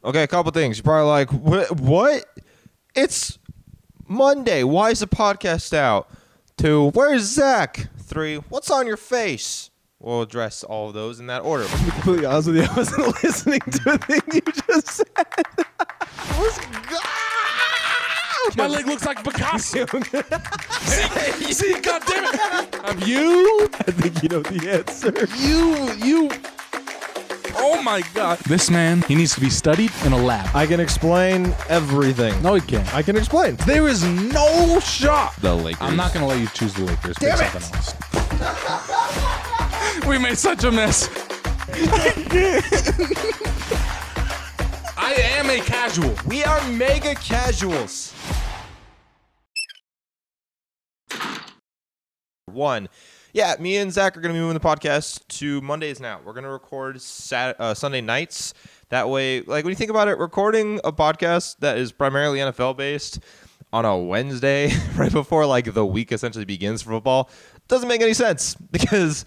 Okay, a couple things. You're probably like, what? It's Monday. Why is the podcast out? 2, where's Zach? 3, what's on your face? We'll address all of those in that order. To be completely honest with you, I wasn't listening to a thing you just said. Let's go! My leg looks like Picasso. see, God damn it. Have you? I think you know the answer. You. Oh my God. This man, he needs to be studied in a lab. I can explain everything. No, he can't. I can explain. There is no shot. The Lakers. I'm not going to let you choose the Lakers. Damn Pick it. something else. We made such a mess. I am a casual. We are mega casuals. 1. Yeah, me and Zach are going to be moving the podcast to Mondays now. We're going to record Sunday nights. That way, like when you think about it, recording a podcast that is primarily NFL based on a Wednesday right before like the week essentially begins for football doesn't make any sense because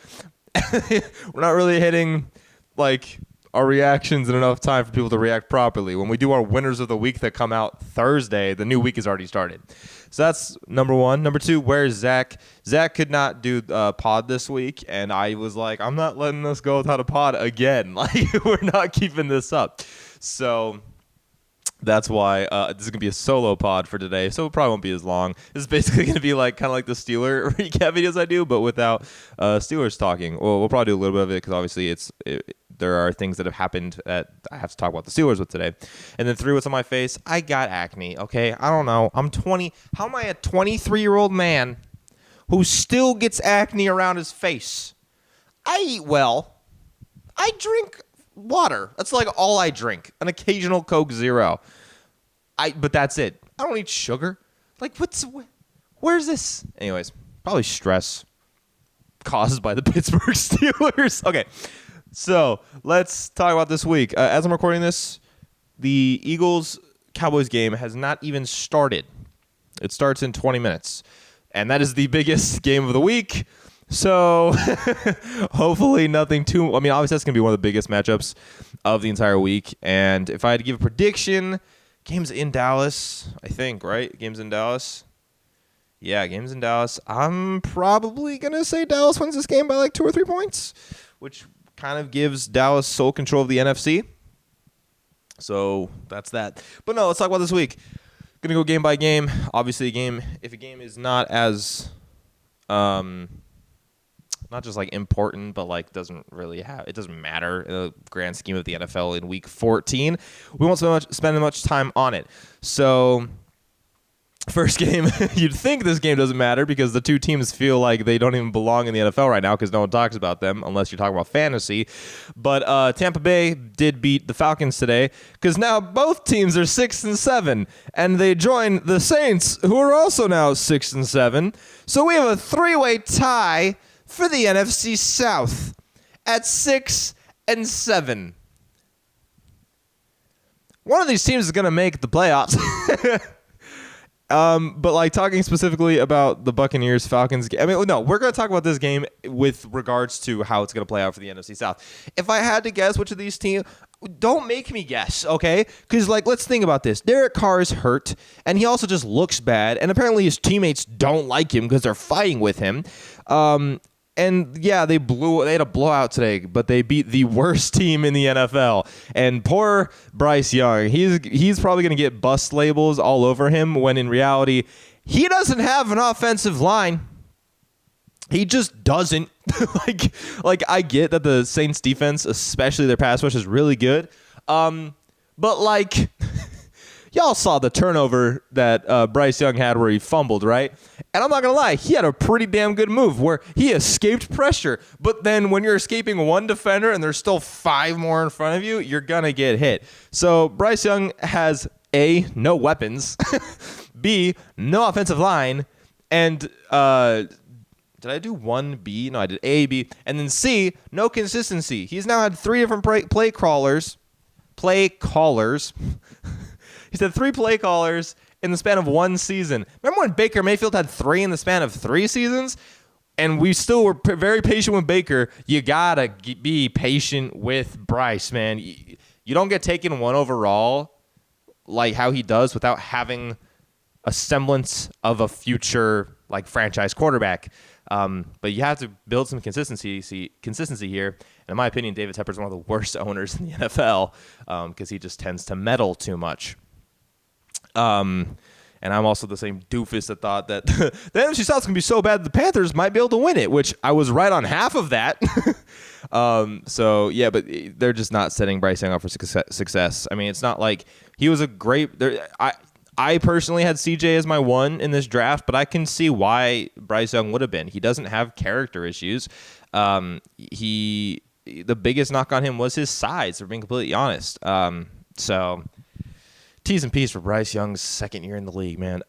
we're not really hitting like our reactions in enough time for people to react properly. When we do our winners of the week that come out Thursday, the new week has already started. So that's number 1. Number 2, where's Zach? Zach could not do pod this week, and I was like, I'm not letting us go without a pod again. Like, we're not keeping this up. So that's why this is going to be a solo pod for today, so it probably won't be as long. This is basically going to be like kind of like the Steeler recap videos I do, but without Steelers talking. Well, we'll probably do a little bit of it because obviously there are things that have happened that I have to talk about the Steelers with today. And then 3, what's on my face? I got acne, okay? I don't know. I'm 20. How am I a 23-year-old man who still gets acne around his face? I eat well. I drink water. That's like all I drink. An occasional Coke Zero. But that's it. I don't eat sugar. Like, where's this? Anyways, probably stress caused by the Pittsburgh Steelers. Okay. So let's talk about this week. As I'm recording this, the Eagles-Cowboys game has not even started. It starts in 20 minutes. And that is the biggest game of the week. So hopefully nothing too... I mean, obviously that's going to be one of the biggest matchups of the entire week. And if I had to give a prediction, game's in Dallas, I think, right? Game's in Dallas. Yeah, game's in Dallas. I'm probably going to say Dallas wins this game by like 2 or 3 points, which kind of gives Dallas sole control of the NFC. So that's that. But no, let's talk about this week. Going to go game by game. Obviously, if a game is not as, not just like important, but like it doesn't matter in the grand scheme of the NFL in week 14, we won't spend much time on it. So first game, you'd think this game doesn't matter because the two teams feel like they don't even belong in the NFL right now because no one talks about them unless you're talking about fantasy. But Tampa Bay did beat the Falcons today because now both teams are 6-7, and they join the Saints, who are also now 6-7. So we have a 3-way tie for the NFC South at 6-7. One of these teams is going to make the playoffs. But like talking specifically about the Buccaneers-Falcons game, I mean, no, we're going to talk about this game with regards to how it's going to play out for the NFC South. If I had to guess which of these teams, don't make me guess, okay? Because, like, let's think about this. Derek Carr is hurt, and he also just looks bad, and apparently his teammates don't like him because they're fighting with him. And yeah, they had a blowout today, but they beat the worst team in the NFL. And poor Bryce Young, he's probably going to get bust labels all over him when in reality, he doesn't have an offensive line. He just doesn't. like I get that the Saints defense, especially their pass rush, is really good. But like y'all saw the turnover that Bryce Young had where he fumbled, right? And I'm not going to lie, he had a pretty damn good move where he escaped pressure. But then when you're escaping one defender and there's still 5 more in front of you, you're going to get hit. So Bryce Young has A, no weapons, B, no offensive line, and did I do 1B? No, I did A, B, and then C, no consistency. He's now had 3 different play callers. He's had 3 play callers in the span of 1 season. Remember when Baker Mayfield had 3 in the span of 3 seasons? And we still were very patient with Baker. You got to be patient with Bryce, man. You don't get taken 1 overall like how he does without having a semblance of a future like franchise quarterback. But you have to build some consistency here. And in my opinion, David Tepper's one of the worst owners in the NFL because he just tends to meddle too much. And I'm also the same doofus that thought that the NFC South is going to be so bad that the Panthers might be able to win it, which I was right on half of that. So, yeah, but they're just not setting Bryce Young up for success. I mean, it's not like he was a great – I personally had CJ as my 1 in this draft, but I can see why Bryce Young would have been. He doesn't have character issues. The biggest knock on him was his size, for being completely honest. So – T's and P's for Bryce Young's second year in the league, man.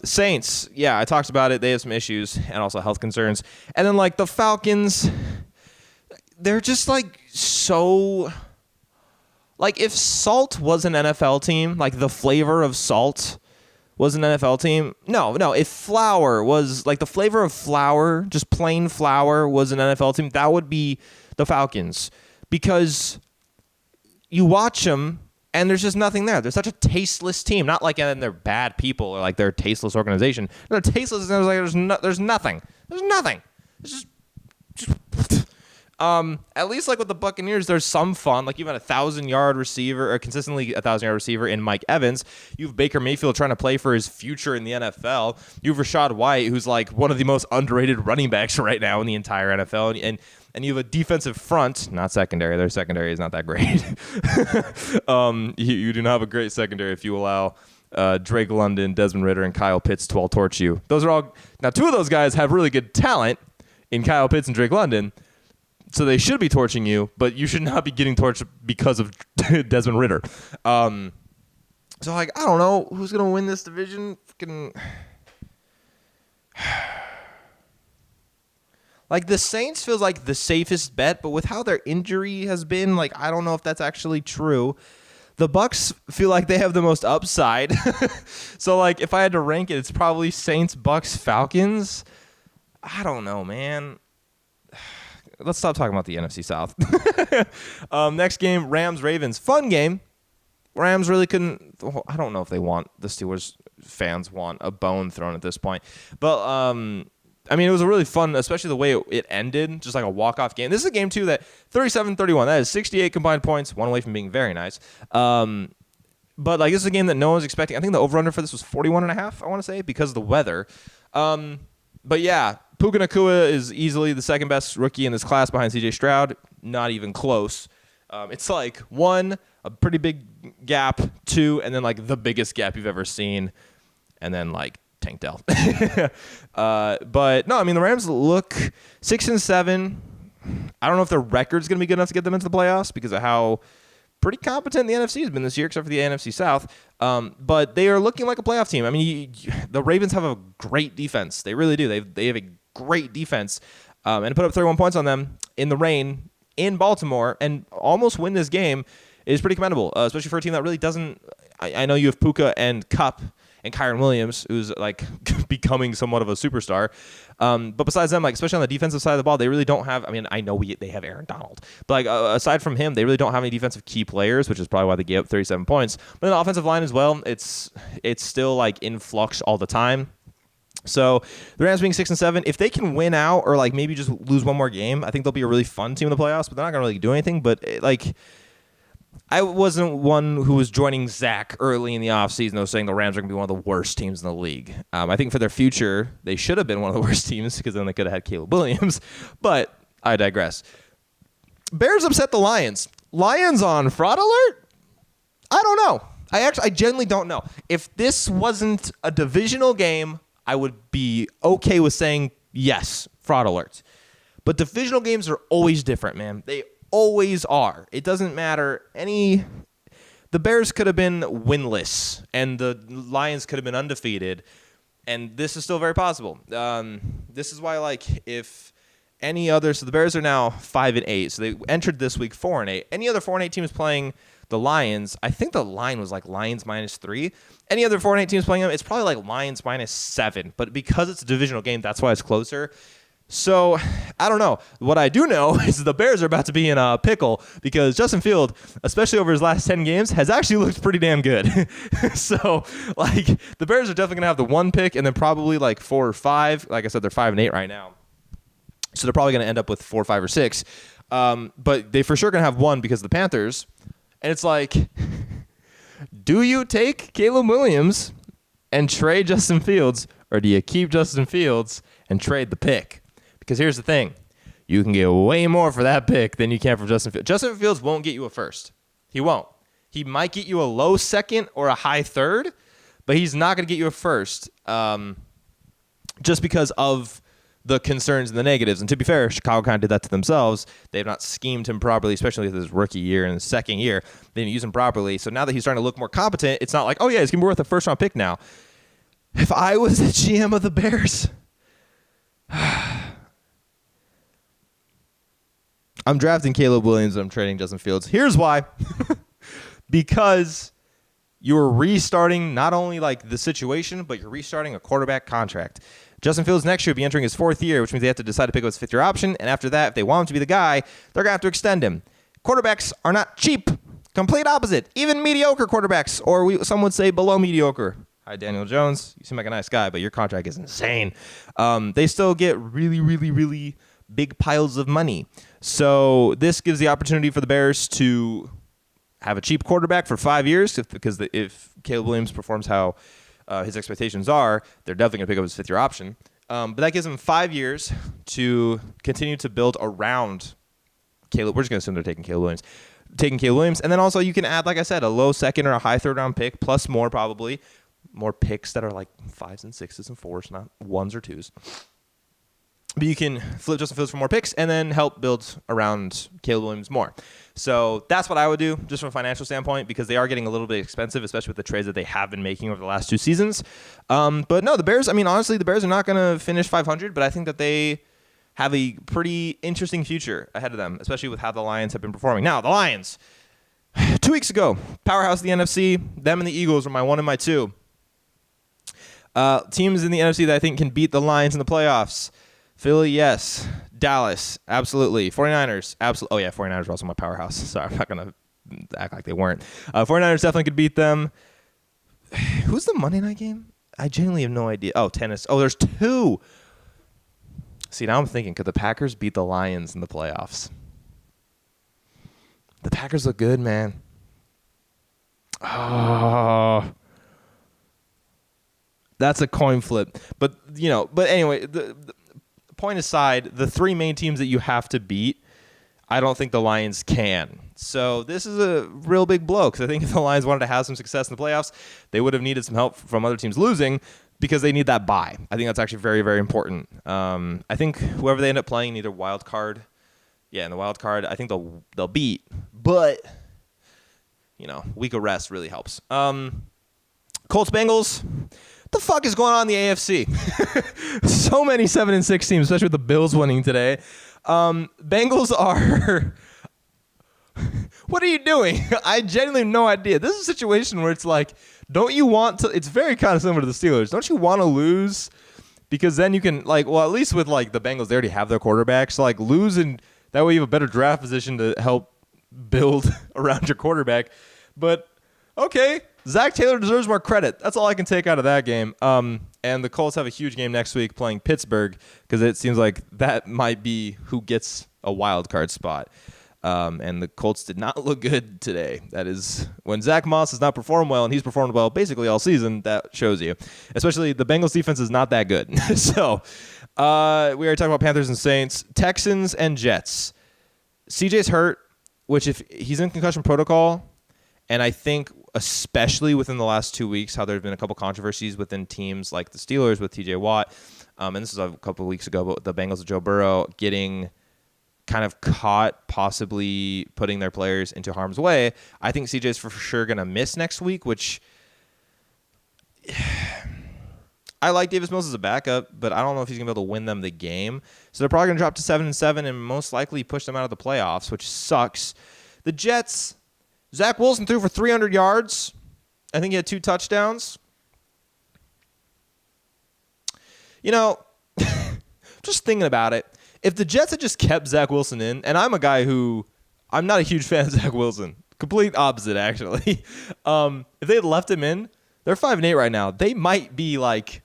Saints, yeah, I talked about it. They have some issues and also health concerns. And then, like, the Falcons, they're just, like, so... Like, if Salt was an NFL team, like, the flavor of Salt was an NFL team... No, if flour was... Like, the flavor of flour, just plain flour, was an NFL team, that would be the Falcons. Because you watch them... And there's just nothing there. They're such a tasteless team. Not like they're bad people or like they're a tasteless organization. They're tasteless. And there's nothing. There's nothing. It's just at least like with the Buccaneers, there's some fun. Like you've got 1,000-yard receiver or consistently 1,000-yard receiver in Mike Evans. You have Baker Mayfield trying to play for his future in the NFL. You have Rashad White, who's like one of the most underrated running backs right now in the entire NFL. And you have a defensive front, not secondary. Their secondary is not that great. You do not have a great secondary if you allow Drake London, Desmond Ridder, and Kyle Pitts to all torch you. Those are all now 2 of those guys have really good talent in Kyle Pitts and Drake London, so they should be torching you, but you should not be getting torched because of Desmond Ridder. So like I don't know who's gonna win this division. Like, the Saints feels like the safest bet, but with how their injury has been, like, I don't know if that's actually true. The Bucs feel like they have the most upside. So, like, if I had to rank it, it's probably Saints, Bucs, Falcons. I don't know, man. Let's stop talking about the NFC South. Next game, Rams-Ravens. Fun game. Rams really couldn't. I don't know if they want the Steelers fans want a bone thrown at this point, but I mean, it was a really fun, especially the way it ended, just like a walk-off game. This is a game, too, that 37-31. That is 68 combined points, one away from being very nice. But, like, this is a game that no one was expecting. I think the over-under for this was 41.5, I want to say, because of the weather. But, yeah, Puka Nacua is easily the second-best rookie in this class behind C.J. Stroud. Not even close. It's, like, 1, a pretty big gap, 2, and then, like, the biggest gap you've ever seen, and then, like, Tank Dell. But no, I mean the Rams look 6-7. I don't know if their record's going to be good enough to get them into the playoffs because of how pretty competent the NFC has been this year, except for the NFC South. But they are looking like a playoff team. I mean, the Ravens have a great defense. They really do. They have a great defense, and to put up 31 points on them in the rain in Baltimore and almost win this game is pretty commendable, especially for a team that really doesn't. I know you have Puka and Kupp and Kyron Williams, who's like becoming somewhat of a superstar. But besides them, like especially on the defensive side of the ball, they really don't have. I mean, I know they have Aaron Donald, but like aside from him, they really don't have any defensive key players, which is probably why they gave up 37 points. But in the offensive line as well, it's still like in flux all the time. So the Rams being 6-7, if they can win out or like maybe just lose one more game, I think they'll be a really fun team in the playoffs. But they're not gonna really do anything. But like. I wasn't one who was joining Zach early in the offseason, though, saying the Rams are going to be one of the worst teams in the league. I think for their future, they should have been one of the worst teams because then they could have had Caleb Williams. But I digress. Bears upset the Lions. Lions on fraud alert? I don't know. I genuinely don't know. If this wasn't a divisional game, I would be okay with saying yes, fraud alert. But divisional games are always different, man. They always are. It doesn't matter. The Bears could have been winless, and the Lions could have been undefeated, and this is still very possible. This is why, like, if any other, so the Bears are now 5-8, so they entered this week 4-8. Any other 4-8 teams playing the Lions, I think the line was like Lions -3. Any other 4-8 teams playing them, it's probably like Lions -7. But because it's a divisional game, that's why it's closer. So, I don't know. What I do know is the Bears are about to be in a pickle because Justin Field, especially over his last 10 games, has actually looked pretty damn good. So, like, the Bears are definitely going to have the 1 pick and then probably like 4 or 5. Like I said, they're 5-8 right now. So, they're probably going to end up with 4, 5, or 6. But they for sure going to have 1 because of the Panthers. And it's like, do you take Caleb Williams and trade Justin Fields, or do you keep Justin Fields and trade the pick? Because here's the thing. You can get way more for that pick than you can for Justin Fields. Justin Fields won't get you a first. He won't. He might get you a low second or a high third, but he's not going to get you a first just because of the concerns and the negatives. And to be fair, Chicago kind of did that to themselves. They've not schemed him properly, especially with his rookie year and his second year. They didn't use him properly. So now that he's starting to look more competent, it's not like, oh, yeah, he's going to be worth a first-round pick now. If I was the GM of the Bears, I'm drafting Caleb Williams and I'm trading Justin Fields. Here's why. Because you're restarting not only like the situation, but you're restarting a quarterback contract. Justin Fields next year will be entering his 4th year, which means they have to decide to pick up his 5th-year option. And after that, if they want him to be the guy, they're going to have to extend him. Quarterbacks are not cheap. Complete opposite. Even mediocre quarterbacks, or some would say below mediocre. Hi, Daniel Jones. You seem like a nice guy, but your contract is insane. They still get really, really, really big piles of money. So this gives the opportunity for the Bears to have a cheap quarterback for 5 years because if Caleb Williams performs how his expectations are, they're definitely going to pick up his 5th-year option. But that gives them 5 years to continue to build around Caleb. We're just going to assume they're taking Caleb Williams. And then also you can add, like I said, a low second or a high 3rd-round pick, plus more probably. More picks that are like 5s and 6s and 4s, not 1s or 2s. But you can flip Justin Fields for more picks and then help build around Caleb Williams more. So that's what I would do just from a financial standpoint because they are getting a little bit expensive, especially with the trades that they have been making over the last 2 seasons. But no, the Bears, I mean, honestly, the Bears are not going to finish 500, but I think that they have a pretty interesting future ahead of them, especially with how the Lions have been performing. Now, the Lions, 2 weeks ago, powerhouse of the NFC, them and the Eagles were my 1 and my 2. Teams in the NFC that I think can beat the Lions in the playoffs. Philly, yes. Dallas, absolutely. 49ers, absolutely. Oh, yeah, 49ers are also my powerhouse. Sorry, I'm not going to act like they weren't. 49ers definitely could beat them. Who's the Monday night game? I genuinely have no idea. Oh, tennis. Oh, there's 2. See, now I'm thinking, could the Packers beat the Lions in the playoffs? The Packers look good, man. Oh, that's a coin flip. But, anyway, the point aside, the 3 main teams that you have to beat, I don't think the Lions can. So this is a real big blow because I think if the Lions wanted to have some success in the playoffs, they would have needed some help from other teams losing because they need that bye. I think that's actually very, very important. I think whoever they end up playing, either wild card, in the wild card, I think they'll beat. But, week of rest really helps. Colts, Bengals. What the fuck is going on in the AFC? So many 7-6 teams, especially with the Bills winning today. Bengals are... What are you doing? I genuinely have no idea. This is a situation where it's like, don't you want to... It's very kind of similar to the Steelers. Don't you want to lose? Because then you can, at least with, the Bengals, they already have their quarterback. So, lose, and that way you have a better draft position to help build around your quarterback. But, okay... Zach Taylor deserves more credit. That's all I can take out of that game. And the Colts have a huge game next week playing Pittsburgh because it seems like that might be who gets a wild card spot. And the Colts did not look good today. That is, when Zach Moss does not perform well, and he's performed well basically all season, that shows you. Especially the Bengals defense is not that good. So we already talked about Panthers and Saints. Texans and Jets. CJ's hurt, which if he's in concussion protocol, and I think especially within the last 2 weeks, how there have been a couple controversies within teams like the Steelers with TJ Watt. And this was a couple of weeks ago, but the Bengals of Joe Burrow getting kind of caught, possibly putting their players into harm's way. I think CJ's for sure going to miss next week, which I like Davis Mills as a backup, but I don't know if he's going to be able to win them the game. So they're probably going to drop to 7-7 and most likely push them out of the playoffs, which sucks. The Jets... Zach Wilson threw for 300 yards. I think he had 2 touchdowns. 300 just thinking about it. If the Jets had just kept Zach Wilson in, and I'm a guy who I'm not a huge fan of Zach Wilson. Complete opposite, actually. If they had left him in, they're 5-8 right now. They might be like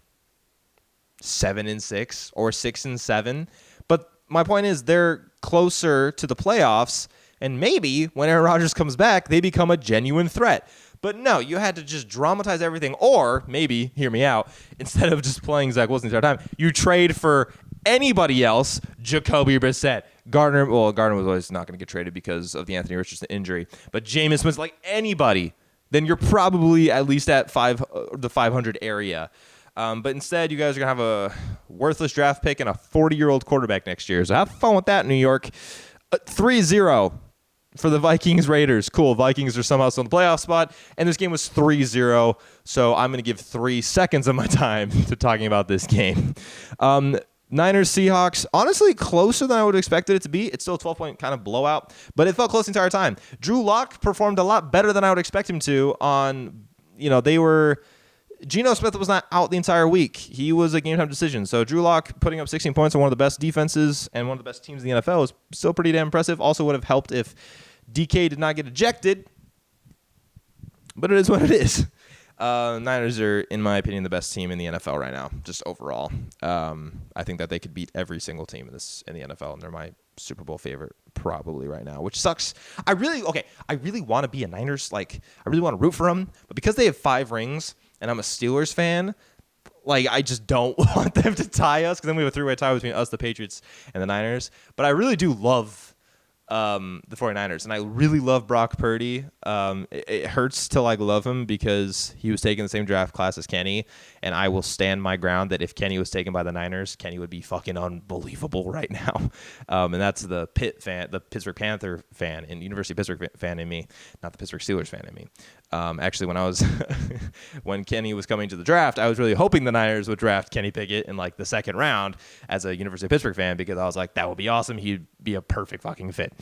7-6 or 6-7. But my point is, they're closer to the playoffs, and maybe when Aaron Rodgers comes back, they become a genuine threat. But no, you had to just dramatize everything, or maybe, hear me out, instead of just playing Zach Wilson the entire time, you trade for anybody else, Jacoby Brissett. Gardner was always not going to get traded because of the Anthony Richardson injury. But Jameis Winston, like anybody, then you're probably at least at the 500 area. But instead, you guys are going to have a worthless draft pick and a 40-year-old quarterback next year. So have fun with that, New York. 3-0 for the Vikings Raiders. Cool. Vikings are somehow still in the playoff spot. And this game was 3-0. So I'm going to give 3 seconds of my time to talking about this game. Niners, Seahawks, honestly closer than I would have expected it to be. It's still a 12-point kind of blowout, but it felt close the entire time. Drew Lock performed a lot better than I would expect him to Geno Smith was not out the entire week. He was a game-time decision. So Drew Lock putting up 16 points on one of the best defenses and one of the best teams in the NFL is still pretty damn impressive. Also would have helped if DK did not get ejected, but it is what it is. Niners are, in my opinion, the best team in the NFL right now, just overall. I think that they could beat every single team in the NFL, and they're my Super Bowl favorite probably right now, which sucks. I really want to be a Niners, I really want to root for them, but because they have 5 rings and I'm a Steelers fan, I just don't want them to tie us, because then we have a 3-way tie between us, the Patriots, and the Niners. But I really do love the 49ers, and I really love Brock Purdy. It hurts to love him because he was taking the same draft class as Kenny, and I will stand my ground that if Kenny was taken by the Niners, Kenny would be fucking unbelievable right now. And that's the Pittsburgh Panther fan and University of Pittsburgh fan in me, not the Pittsburgh Steelers fan in me. Actually, when Kenny was coming to the draft, I was really hoping the Niners would draft Kenny Pickett in the second round as a University of Pittsburgh fan, because I was like, that would be awesome. He'd be a perfect fucking fit.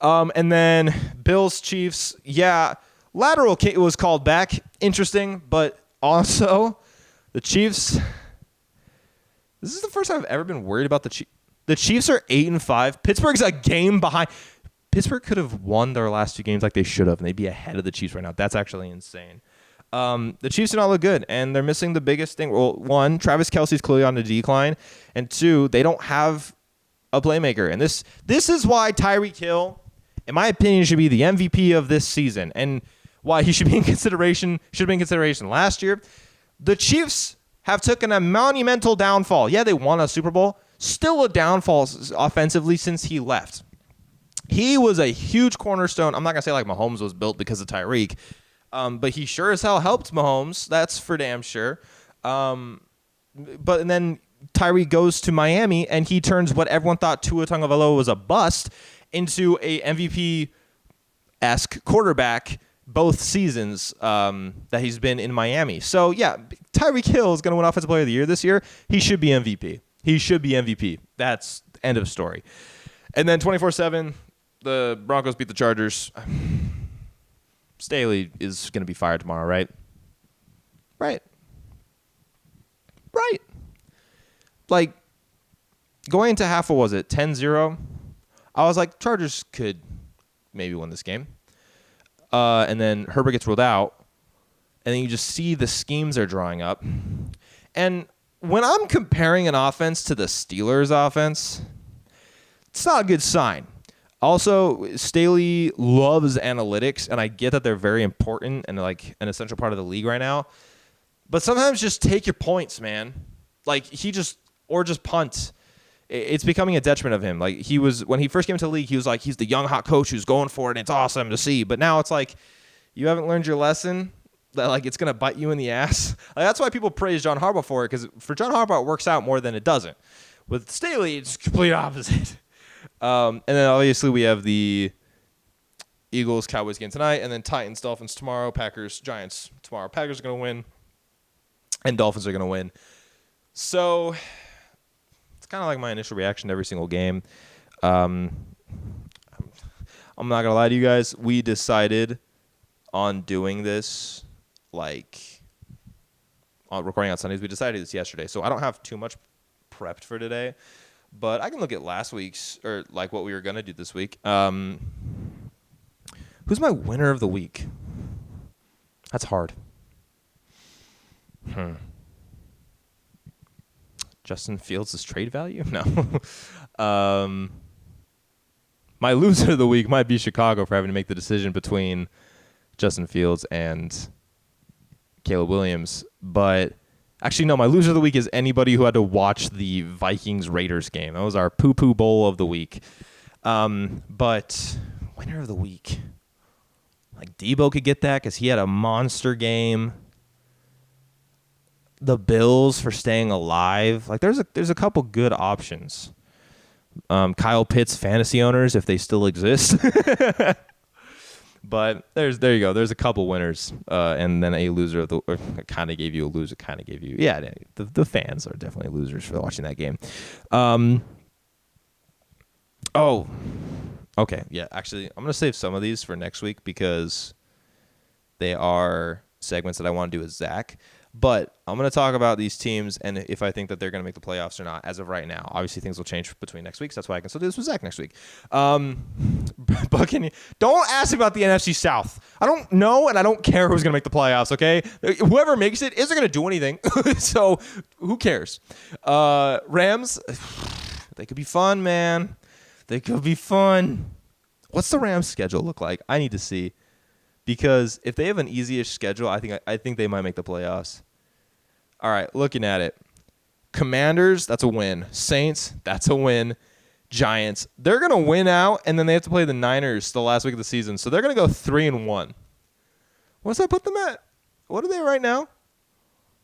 And then Bills, Chiefs. Yeah, lateral kick was called back. Interesting, but also the Chiefs. This is the first time I've ever been worried about the Chiefs. The Chiefs are 8-5. Pittsburgh's a game behind. Pittsburgh could have won their last 2 games like they should have, and they'd be ahead of the Chiefs right now. That's actually insane. The Chiefs do not look good, and they're missing the biggest thing. Well, 1, Travis Kelce's clearly on the decline, and 2, they don't have a playmaker. And this is why Tyreek Hill, in my opinion, should be the MVP of this season, and why he should be in consideration last year. The Chiefs have taken a monumental downfall. Yeah, they won a Super Bowl. Still a downfall offensively since he left. He was a huge cornerstone. I'm not going to say Mahomes was built because of Tyreek, but he sure as hell helped Mahomes. That's for damn sure. And then Tyreek goes to Miami, and he turns what everyone thought Tua Tagovailoa was a bust into a MVP-esque quarterback both seasons that he's been in Miami. So, yeah, Tyreek Hill is going to win Offensive Player of the Year this year. He should be MVP. That's end of story. And then 24/7, the Broncos beat the Chargers. Staley is going to be fired tomorrow, right? Right. Going into half, what was it, 10-0? I was like, Chargers could maybe win this game. And then Herbert gets ruled out. And then you just see the schemes are drawing up. And when I'm comparing an offense to the Steelers' offense, it's not a good sign. Also, Staley loves analytics, and I get that they're very important and an essential part of the league right now. But sometimes just take your points, man. Just punt. It's becoming a detriment of him. When he first came into the league, he was he's the young hot coach who's going for it, and it's awesome to see. But now it's you haven't learned your lesson. That it's gonna bite you in the ass. That's why people praise John Harbaugh for it, because for John Harbaugh it works out more than it doesn't. With Staley, it's complete opposite. And then obviously we have the Eagles Cowboys game tonight, and then Titans Dolphins tomorrow, Packers Giants tomorrow. Packers are gonna win, and Dolphins are gonna win. So it's kind of my initial reaction to every single game. I'm not gonna lie to you guys. We decided on doing this recording on Sundays. We decided this yesterday, so I don't have too much prepped for today. But I can look at last week's, or like what we were going to do this week. Who's my winner of the week? That's hard. Justin Fields' trade value? No. My loser of the week might be Chicago for having to make the decision between Justin Fields and Caleb Williams. But actually, no, my loser of the week is anybody who had to watch the Vikings-Raiders game. That was our poo-poo bowl of the week. But winner of the week. Like, Debo could get that because he had a monster game. The Bills for staying alive. Like, there's a couple good options. Kyle Pitts fantasy owners, if they still exist. But there you go. There's a couple winners, and then a loser of the. Or I kind of gave you a loser. Kind of gave you. Yeah, the fans are definitely losers for watching that game. Oh, okay. Yeah, actually, I'm gonna save some of these for next week because they are segments that I want to do with Zach. But I'm going to talk about these teams and if I think that they're going to make the playoffs or not as of right now. Obviously, things will change between next week, so that's why I can still do this with Zach next week. But don't ask me about the NFC South. I don't know, and I don't care who's going to make the playoffs, okay? Whoever makes it isn't going to do anything, so who cares? Rams, they could be fun, man. They could be fun. What's the Rams' schedule look like? I need to see. Because if they have an easy-ish schedule, I think they might make the playoffs. All right, looking at it. Commanders, that's a win. Saints, that's a win. Giants, they're going to win out, and then they have to play the Niners the last week of the season. So they're going to go 3-1. What's that put them at? What are they right now?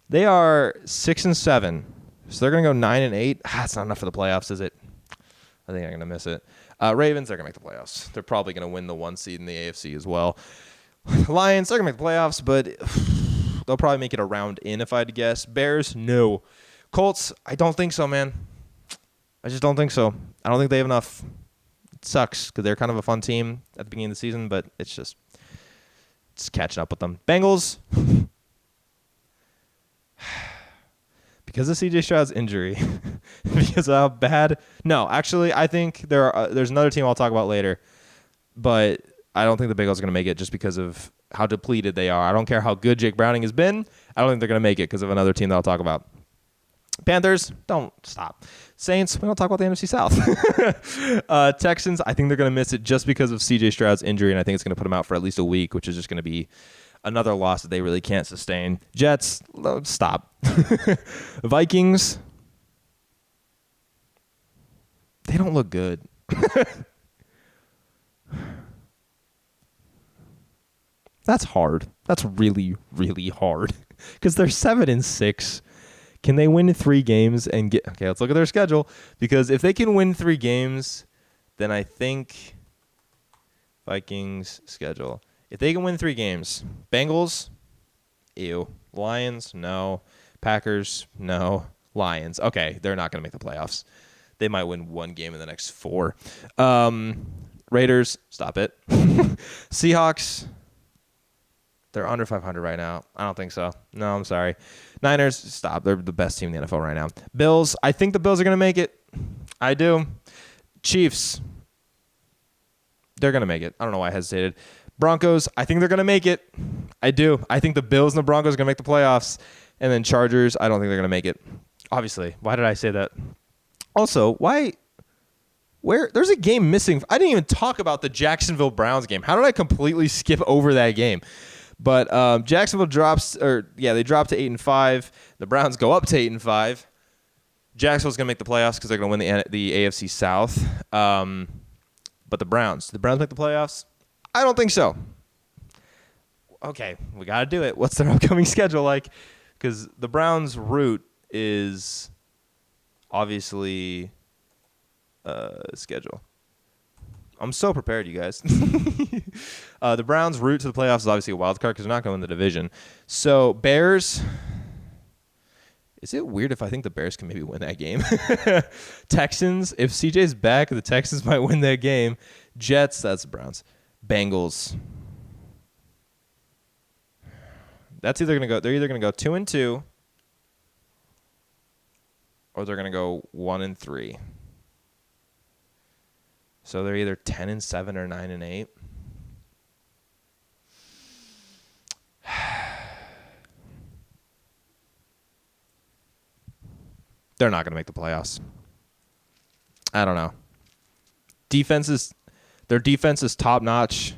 They are 6-7. So they're going to go 9-8. That's not enough for the playoffs, is it? I think I'm going to miss it. Ravens, they're going to make the playoffs. They're probably going to win the 1 seed in the AFC as well. Lions, they're going to make the playoffs, but they'll probably make it a round in if I had to guess. Bears, no. Colts, I don't think so, man. I just don't think so. I don't think they have enough. It sucks because they're kind of a fun team at the beginning of the season, but it's catching up with them. Bengals, because of C.J. Stroud's injury, because of how bad. No, actually, I think there's another team I'll talk about later, but I don't think the Bengals are going to make it just because of how depleted they are. I don't care how good Jake Browning has been. I don't think they're going to make it because of another team that I'll talk about. Panthers, don't stop. Saints, we don't talk about the NFC South. Texans, I think they're going to miss it just because of C.J. Stroud's injury, and I think it's going to put them out for at least a week, which is just going to be another loss that they really can't sustain. Jets, stop. Vikings, they don't look good. That's hard. That's really, really hard because they're 7-6. Can they win 3 games and get? Okay, let's look at their schedule because if they can win 3 games, then I think Vikings schedule. If they can win 3 games, Bengals, ew. Lions, no. Packers, no. Lions, okay, they're not going to make the playoffs. They might win 1 game in the next 4. Raiders, stop it. Seahawks. They're under 500 right now. I don't think so. No, I'm sorry. Niners, stop. They're the best team in the NFL right now. Bills, I think the Bills are going to make it. I do. Chiefs, they're going to make it. I don't know why I hesitated. Broncos, I think they're going to make it. I do. I think the Bills and the Broncos are going to make the playoffs. And then Chargers, I don't think they're going to make it. Obviously. Why did I say that? Also, there's a game missing. I didn't even talk about the Jacksonville Browns game. How did I completely skip over that game? But Jacksonville drops to 8-5. The Browns go up to 8-5. Jacksonville's gonna make the playoffs because they're gonna win the AFC South. But the Browns make the playoffs? I don't think so. Okay, we gotta do it. What's their upcoming schedule like? Because the Browns' route is obviously schedule. I'm so prepared, you guys. The Browns' route to the playoffs is obviously a wild card because they're not going to win the division. So, Bears. Is it weird if I think the Bears can maybe win that game? Texans, if CJ's back, the Texans might win that game. Jets, that's the Browns. Bengals. They're either going to go 2-2 or they're going to go 1-3. So they're either 10-7 or 9-8. They're not going to make the playoffs. I don't know. Their defense is top notch,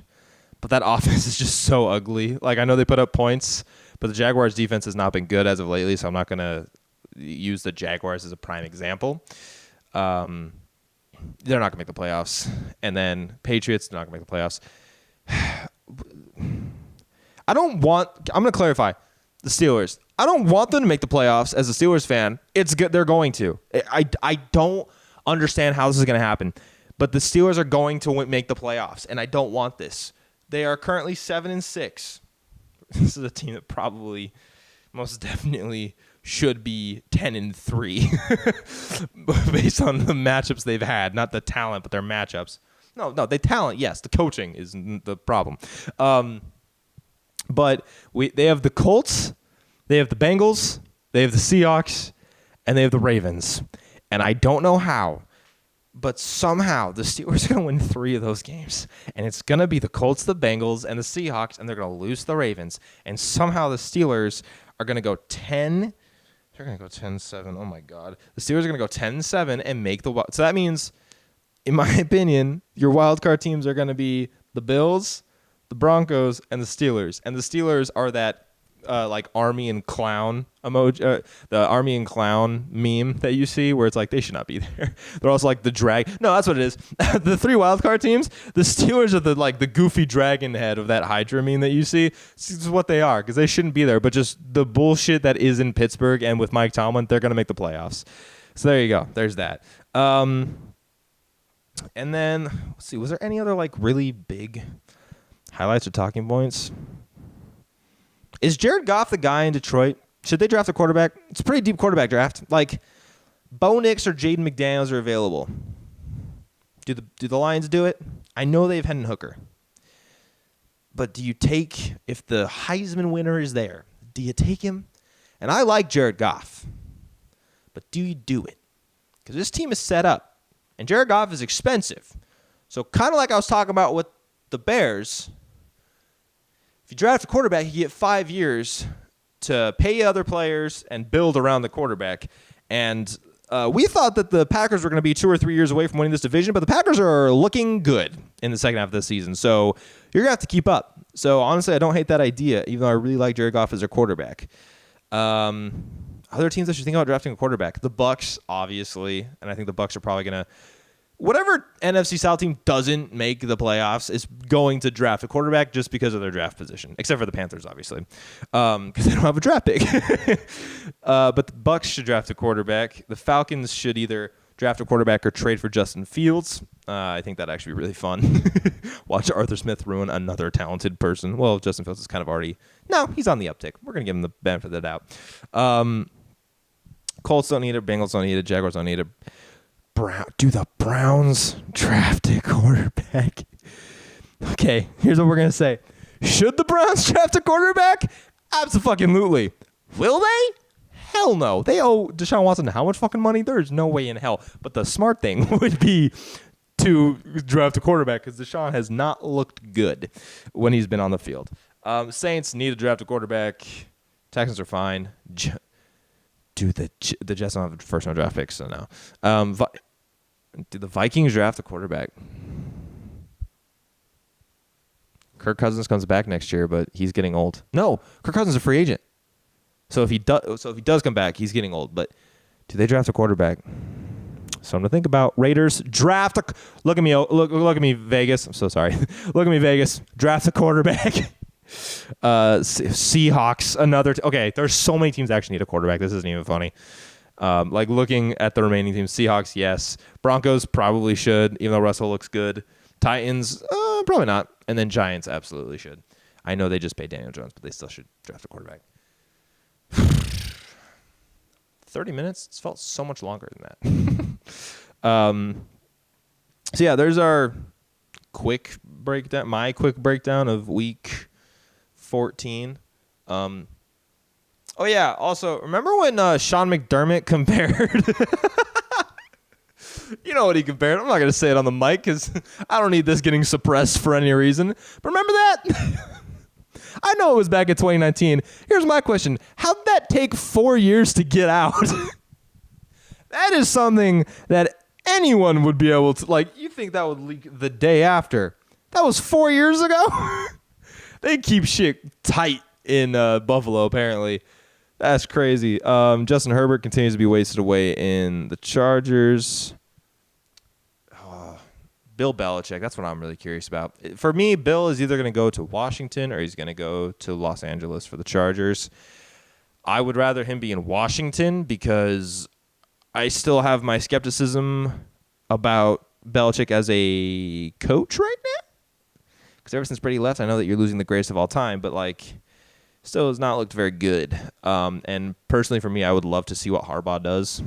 but that offense is just so ugly. Like, I know they put up points, but the Jaguars' defense has not been good as of lately, so I'm not going to use the Jaguars as a prime example. They're not going to make the playoffs. And then Patriots, they're not going to make the playoffs. I'm going to clarify. The Steelers. I don't want them to make the playoffs as a Steelers fan. It's good. They're going to. I don't understand how this is going to happen. But the Steelers are going to make the playoffs, and I don't want this. They are currently 7-6. This is a team that probably most definitely should be 10-3 based on the matchups they've had. Not the talent, but their matchups. No, they talent, yes. The coaching is the problem. But they have the Colts, they have the Bengals, they have the Seahawks, and they have the Ravens. And I don't know how, but somehow the Steelers are going to win 3 of those games. And it's going to be the Colts, the Bengals, and the Seahawks, and they're going to lose the Ravens. And somehow the Steelers are going to go 10. They're going to go 10-7. Oh, my God. The Steelers are going to go 10-7 and make the – so that means, in my opinion, your wild card teams are going to be the Bills, the Broncos, and the Steelers. And the Steelers are that like army and clown emoji, the army and clown meme that you see where it's like they should not be there. They're also like the drag. No, that's what it is. The 3 wild card teams, the Steelers are the goofy dragon head of that Hydra meme that you see. This is what they are because they shouldn't be there. But just the bullshit that is in Pittsburgh and with Mike Tomlin, they're going to make the playoffs. So there you go. There's that. And then, let's see, was there any other like really big highlights or talking points? Is Jared Goff the guy in Detroit? Should they draft a quarterback? It's a pretty deep quarterback draft. Like, Bo Nix or Jaden McDaniels are available. Do the Lions do it? I know they have Hendon Hooker. But do you take, if the Heisman winner is there, do you take him? And I like Jared Goff. But do you do it? Because this team is set up. And Jared Goff is expensive. So kind of like I was talking about with the Bears, if you draft a quarterback, you get 5 years to pay other players and build around the quarterback. And we thought that the Packers were going to be 2 or 3 years away from winning this division, but the Packers are looking good in the second half of the season. So you're going to have to keep up. So honestly, I don't hate that idea, even though I really like Jared Goff as their quarterback. Other teams that should think about drafting a quarterback. The Bucs, obviously, and I think the Bucs are probably going to, whatever NFC South team doesn't make the playoffs is going to draft a quarterback just because of their draft position, except for the Panthers, obviously, because they don't have a draft pick. But the Bucs should draft a quarterback. The Falcons should either draft a quarterback or trade for Justin Fields. I think that'd actually be really fun. Watch Arthur Smith ruin another talented person. Well, Justin Fields is kind of already... No, he's on the uptick. We're going to give him the benefit of the doubt. Colts don't need it. Bengals don't need it. Jaguars don't need it. Do the Browns draft a quarterback? Okay, here's what we're going to say. Should the Browns draft a quarterback? Absolutely. Will they? Hell no. They owe Deshaun Watson how much fucking money? There's no way in hell. But the smart thing would be to draft a quarterback because Deshaun has not looked good when he's been on the field. Saints need to draft a quarterback. Texans are fine. Dude, the Jets don't have first-round draft picks, so no. Did the Vikings draft a quarterback? Kirk Cousins comes back next year, but he's getting old. No, Kirk Cousins is a free agent. So if he does come back, he's getting old. But do they draft a quarterback? Something to think about. Raiders draft a. Look at me, Vegas. I'm so sorry. Look at me, Vegas. Draft a quarterback. Seahawks, another. Okay, there's so many teams that actually need a quarterback. This isn't even funny. Like looking at the remaining teams, Seahawks, yes. Broncos probably should, even though Russell looks good. Titans, probably not. And then Giants absolutely should. I know they just paid Daniel Jones, but they still should draft a quarterback. 30 minutes? It's felt so much longer than that. So yeah, there's our quick breakdown. My quick breakdown of week 14. Oh yeah. Also, remember when Sean McDermott compared You know what he compared? I'm not going to say it on the mic because I don't need this getting suppressed for any reason. But remember that? I know it was back in 2019. Here's my question. How'd that take 4 years to get out? That is something that anyone would be able to, like, you think that would leak the day after. That was 4 years ago? They keep shit tight in Buffalo, apparently. That's crazy. Justin Herbert continues to be wasted away in the Chargers. Bill Belichick, that's what I'm really curious about. For me, Bill is either going to go to Washington or he's going to go to Los Angeles for the Chargers. I would rather him be in Washington because I still have my skepticism about Belichick as a coach right now. Because ever since Brady left, I know that you're losing the greatest of all time, but like, still has not looked very good. And personally, for me, I would love to see what Harbaugh does.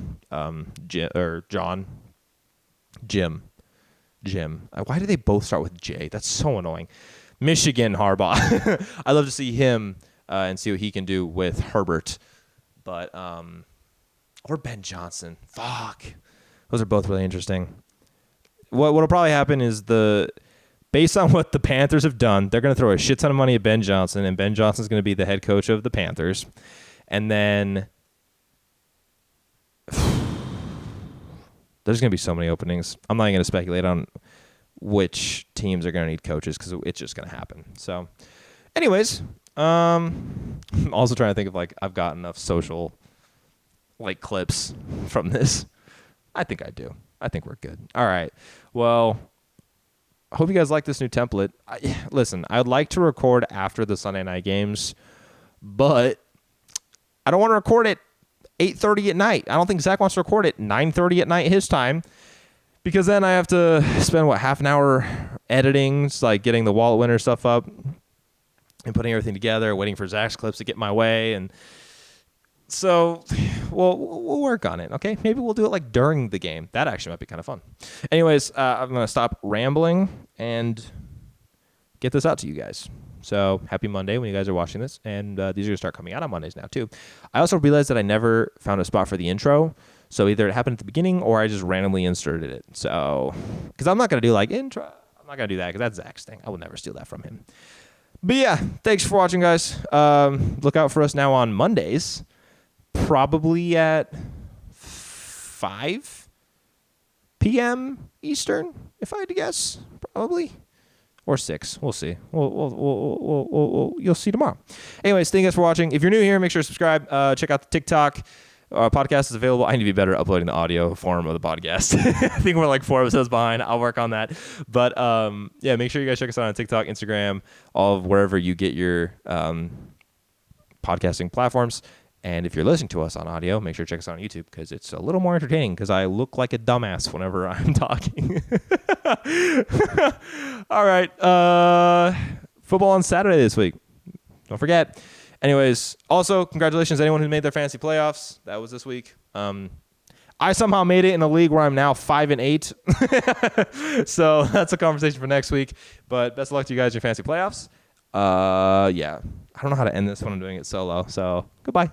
Jim. Why do they both start with J? That's so annoying. Michigan Harbaugh. I'd love to see him and see what he can do with Herbert. But or Ben Johnson. Fuck. Those are both really interesting. What'll probably happen is based on what the Panthers have done, they're going to throw a shit ton of money at Ben Johnson, and Ben Johnson's going to be the head coach of the Panthers. And then there's going to be so many openings. I'm not even going to speculate on which teams are going to need coaches because it's just going to happen. So, anyways, I'm also trying to think of, like, I've got enough social, like, clips from this. I think I do. I think we're good. All right. Well, I hope you guys like this new template. Listen, I'd like to record after the Sunday night games, but I don't want to record it 8:30 at night. I don't think Zach wants to record it 9:30 at night his time, because then I have to spend, half an hour editing, like getting the wallet winner stuff up and putting everything together, waiting for Zach's clips to get my way. And so we'll work on it, okay? Maybe we'll do it like during the game. That actually might be kind of fun. Anyways, I'm going to stop rambling and get this out to you guys. So happy Monday when you guys are watching this. And these are going to start coming out on Mondays now, too. I also realized that I never found a spot for the intro. So either it happened at the beginning or I just randomly inserted it. So, because I'm not going to do like intro. I'm not going to do that because that's Zach's thing. I will never steal that from him. But yeah, thanks for watching, guys. Look out for us now on Mondays. Probably at 5 p.m. Eastern, if I had to guess. Probably. Or 6. We'll see. You'll see tomorrow. Anyways, thank you guys for watching. If you're new here, make sure to subscribe. Check out the TikTok. Podcast is available. I need to be better at uploading the audio form of the podcast. I think we're like 4 episodes behind. I'll work on that. But yeah, make sure you guys check us out on TikTok, Instagram, all of wherever you get your podcasting platforms. And if you're listening to us on audio, make sure to check us out on YouTube because it's a little more entertaining because I look like a dumbass whenever I'm talking. All right. Football on Saturday this week. Don't forget. Anyways, also, congratulations to anyone who made their fantasy playoffs. That was this week. I somehow made it in a league where I'm now 5-8. So that's a conversation for next week. But best of luck to you guys in your fantasy playoffs. Yeah. I don't know how to end this when I'm doing it solo. So goodbye.